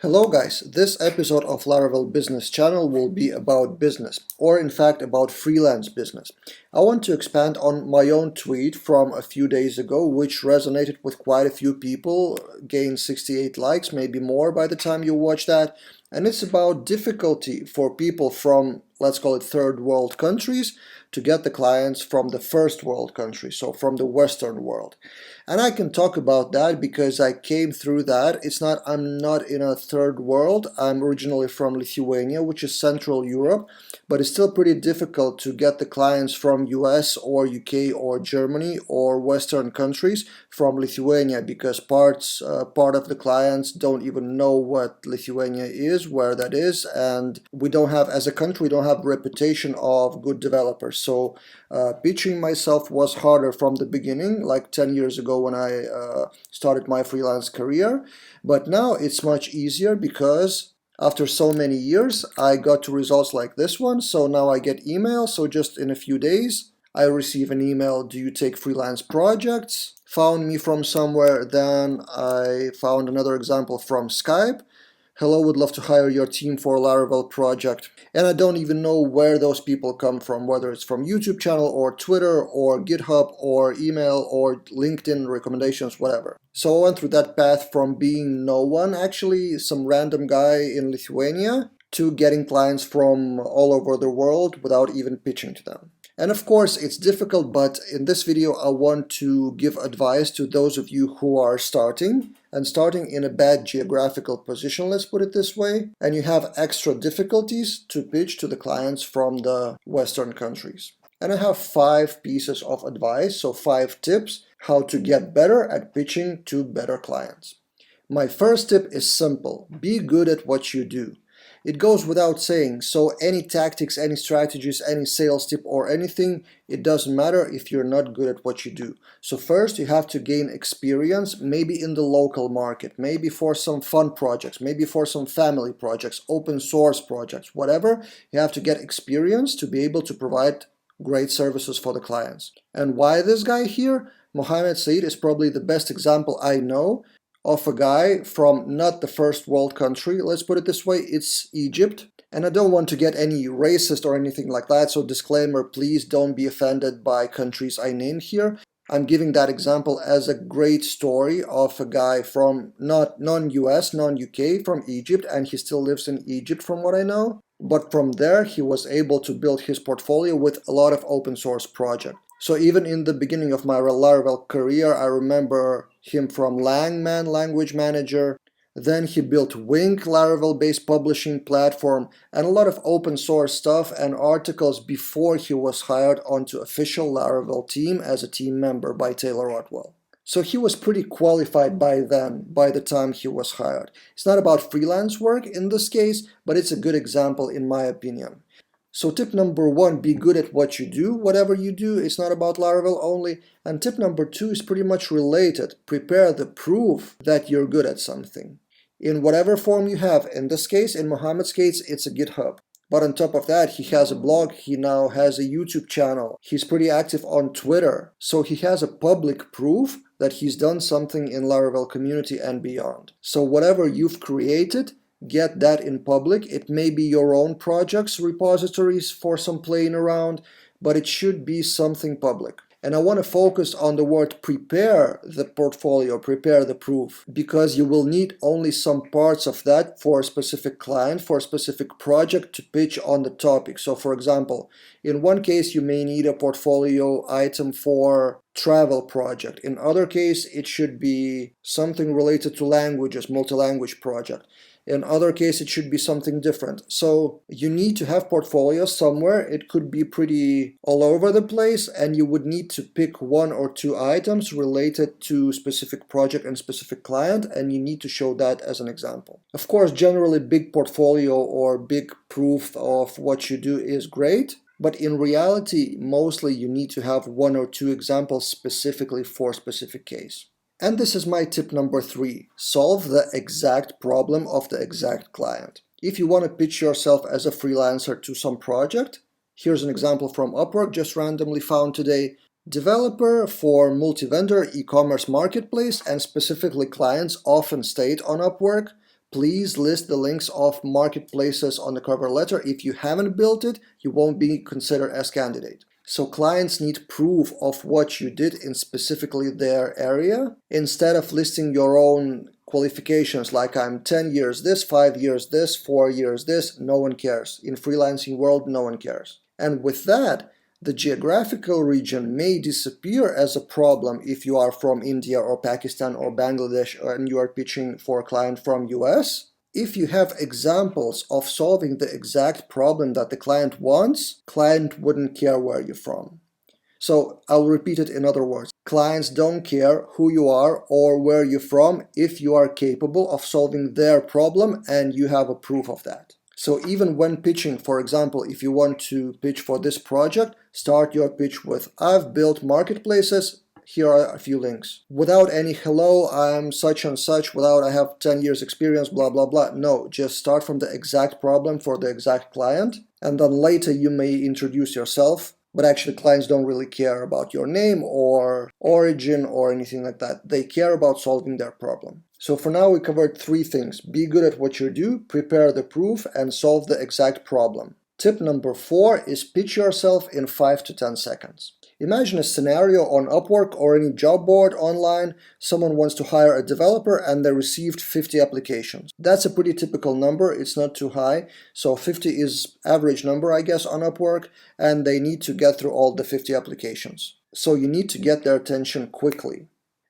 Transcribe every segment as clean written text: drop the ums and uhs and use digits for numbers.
Hello guys, this episode of Laravel Business Channel will be about business, or in fact about freelance business. I want to expand on my own tweet from a few days ago, which resonated with quite a few people, gained 68 likes, maybe more by the time you watch that, and it's about difficulty for people from, let's call it third world countries, to get the clients from the first world countries, so from the Western world. And I can talk about that because I came through that. I'm not in a third world. I'm originally from Lithuania, which is Central Europe, but it's still pretty difficult to get the clients from US or UK or Germany or Western countries from Lithuania because part of the clients don't even know what Lithuania is, where that is, and we don't have, as a country, we don't have reputation of good developers. So pitching myself was harder from the beginning, like 10 years ago when I started my freelance career. But now it's much easier because after so many years, I got to results like this one. So now I get email. So just in a few days, I receive an email, do you take freelance projects? Found me from somewhere. Then I found another example from Skype. Hello, would love to hire your team for a Laravel project. And I don't even know where those people come from, whether it's from YouTube channel or Twitter or GitHub or email or LinkedIn recommendations, whatever. So I went through that path from being no one, actually, some random guy in Lithuania, to getting clients from all over the world without even pitching to them. And of course, it's difficult, but in this video, I want to give advice to those of you who are starting in a bad geographical position, let's put it this way, and you have extra difficulties to pitch to the clients from the Western countries. And I have 5 pieces of advice, so 5 tips how to get better at pitching to better clients. My first tip is simple: be good at what you do. It goes without saying, so any tactics, any strategies, any sales tip or anything, it doesn't matter if you're not good at what you do. So first you have to gain experience, maybe in the local market, maybe for some fun projects, maybe for some family projects, open source projects, whatever. You have to get experience to be able to provide great services for the clients. And why this guy here? Mohammed Said is probably the best example I know of a guy from not the first world country, let's put it this way, it's Egypt. And I don't want to get any racist or anything like that, so disclaimer, please don't be offended by countries I named here. I'm giving that example as a great story of a guy from not non-US, non-UK, from Egypt, and he still lives in Egypt from what I know. But from there, he was able to build his portfolio with a lot of open source projects. So even in the beginning of my Laravel career, I remember him from Langman, Language Manager. Then he built Wink, Laravel-based publishing platform, and a lot of open source stuff and articles before he was hired onto official Laravel team as a team member by Taylor Otwell. So he was pretty qualified by then, by the time he was hired. It's not about freelance work in this case, but it's a good example in my opinion. So tip number 1, be good at what you do, whatever you do. It's not about Laravel only. And tip number 2 is pretty much related. Prepare the proof that you're good at something, in whatever form you have. In this case, in Mohammed's case, it's a GitHub. But on top of that, he has a blog, he now has a YouTube channel, he's pretty active on Twitter. So he has a public proof that he's done something in Laravel community and beyond. So whatever you've created, get that in public. It may be your own projects, repositories for some playing around, but it should be something public. And I want to focus on the word prepare the portfolio, prepare the proof, because you will need only some parts of that for a specific client, for a specific project to pitch on the topic. So for example, in one case, you may need a portfolio item for travel project. In other case, it should be something related to languages, multi-language project. In other case, it should be something different. So you need to have portfolios somewhere. It could be pretty all over the place, and you would need to pick 1 or 2 items related to specific project and specific client, and you need to show that as an example. Of course, generally big portfolio or big proof of what you do is great, but in reality, mostly you need to have 1 or 2 examples specifically for a specific case. And this is my tip number 3. Solve the exact problem of the exact client. If you want to pitch yourself as a freelancer to some project, here's an example from Upwork, just randomly found today. Developer for multi-vendor e-commerce marketplace, and specifically clients often state on Upwork, Please list the links of marketplaces on the cover letter. If you haven't built it, you won't be considered as candidate. So clients need proof of what you did in specifically their area instead of listing your own qualifications like I'm 10 years this, 5 years this, 4 years this. No one cares. In freelancing world, no one cares. And with that, the geographical region may disappear as a problem if you are from India or Pakistan or Bangladesh and you are pitching for a client from US. If you have examples of solving the exact problem that the client wants, client wouldn't care where you're from. So I'll repeat it in other words. Clients don't care who you are or where you're from if you are capable of solving their problem and you have a proof of that. So even when pitching, for example, if you want to pitch for this project, start your pitch with, I've built marketplaces, here are a few links. Without any hello, I'm such and such, without I have 10 years experience, blah, blah, blah. No, just start from the exact problem for the exact client. And then later you may introduce yourself. But actually clients don't really care about your name or origin or anything like that. They care about solving their problem. So for now we covered 3 things. Be good at what you do, prepare the proof, and solve the exact problem. Tip number 4 is pitch yourself in 5 to 10 seconds. Imagine a scenario on Upwork or any job board online. Someone wants to hire a developer and they received 50 applications. That's a pretty typical number. It's not too high. So 50 is average number, I guess, on Upwork, and they need to get through all the 50 applications. So you need to get their attention quickly.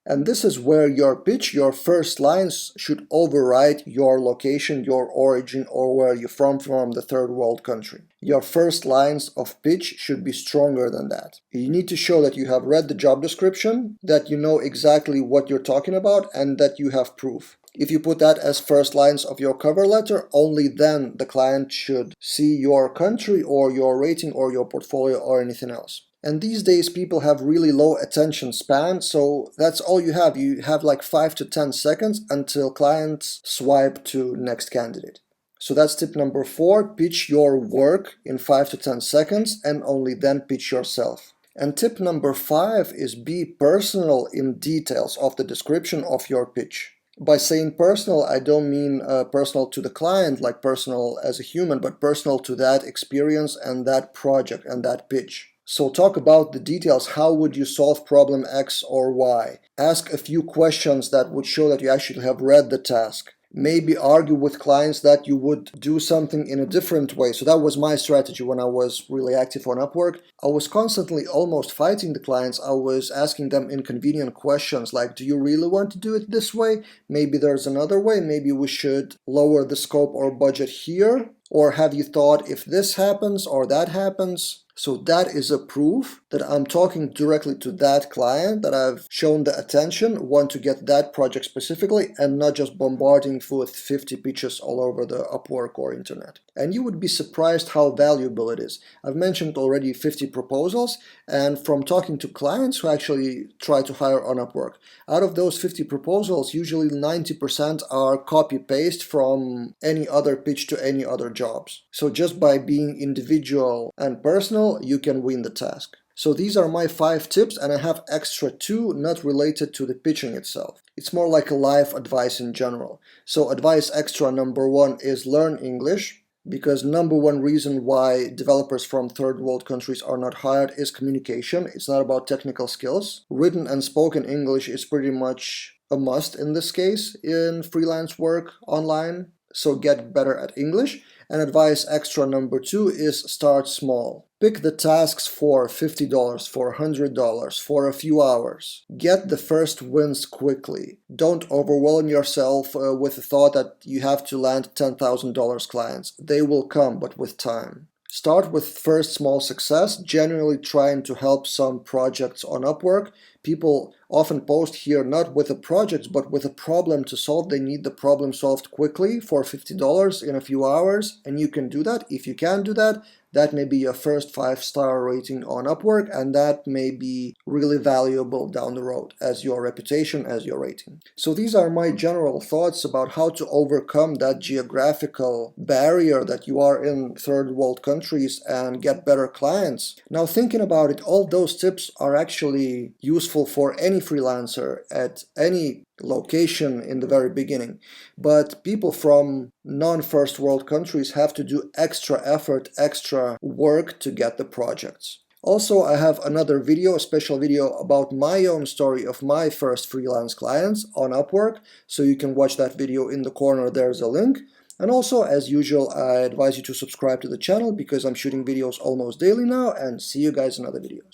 And this is where your pitch, your first lines should override your location, your origin, or where you're from the third world country. Your first lines of pitch should be stronger than that. You need to show that you have read the job description, that you know exactly what you're talking about, and that you have proof. If you put that as first lines of your cover letter, only then the client should see your country or your rating or your portfolio or anything else. And these days people have really low attention span, so that's all you have. You have like 5 to 10 seconds until clients swipe to next candidate. So that's tip number 4, pitch your work in 5 to 10 seconds and only then pitch yourself. And tip number 5 is be personal in details of the description of your pitch. By saying personal, I don't mean personal to the client, like personal as a human, but personal to that experience and that project and that pitch. So talk about the details. How would you solve problem X or Y? Ask a few questions that would show that you actually have read the task. Maybe argue with clients that you would do something in a different way. So that was my strategy when I was really active on Upwork. I was constantly almost fighting the clients. I was asking them inconvenient questions like, do you really want to do it this way? Maybe there's another way. Maybe we should lower the scope or budget here. Or have you thought if this happens or that happens? So that is a proof that I'm talking directly to that client, that I've shown the attention, want to get that project specifically, and not just bombarding with 50 pitches all over the Upwork or internet. And you would be surprised how valuable it is. I've mentioned already 50 proposals, and from talking to clients who actually try to hire on Upwork, out of those 50 proposals, usually 90% are copy-paste from any other pitch to any other jobs. So just by being individual and personal, you can win the task. So these are my 5 tips, and I have extra 2 not related to the pitching itself. It's more like a life advice in general. So advice extra number 1 is learn English, because number 1 reason why developers from third world countries are not hired is communication. It's not about technical skills. Written and spoken English is pretty much a must in this case in freelance work online. So get better at English. And advice extra number 2 is start small. Pick the tasks for $50, for $100, for a few hours. Get the first wins quickly. Don't overwhelm yourself with the thought that you have to land $10,000 clients. They will come, but with time. Start with first small success, genuinely trying to help some projects on Upwork. People often post here not with a project, but with a problem to solve. They need the problem solved quickly for $50 in a few hours, and you can do that. If you can do that, that may be your first 5-star rating on Upwork, and that may be really valuable down the road as your reputation, as your rating. So these are my general thoughts about how to overcome that geographical barrier that you are in third world countries and get better clients. Now thinking about it, all those tips are actually useful useful for any freelancer at any location in the very beginning, but people from non-first world countries have to do extra effort, extra work to get the projects. Also, I have another video, a special video about my own story of my first freelance clients on Upwork, so you can watch that video. In the corner there's a link. And also, as usual, I advise you to subscribe to the channel because I'm shooting videos almost daily now, and see you guys in other videos.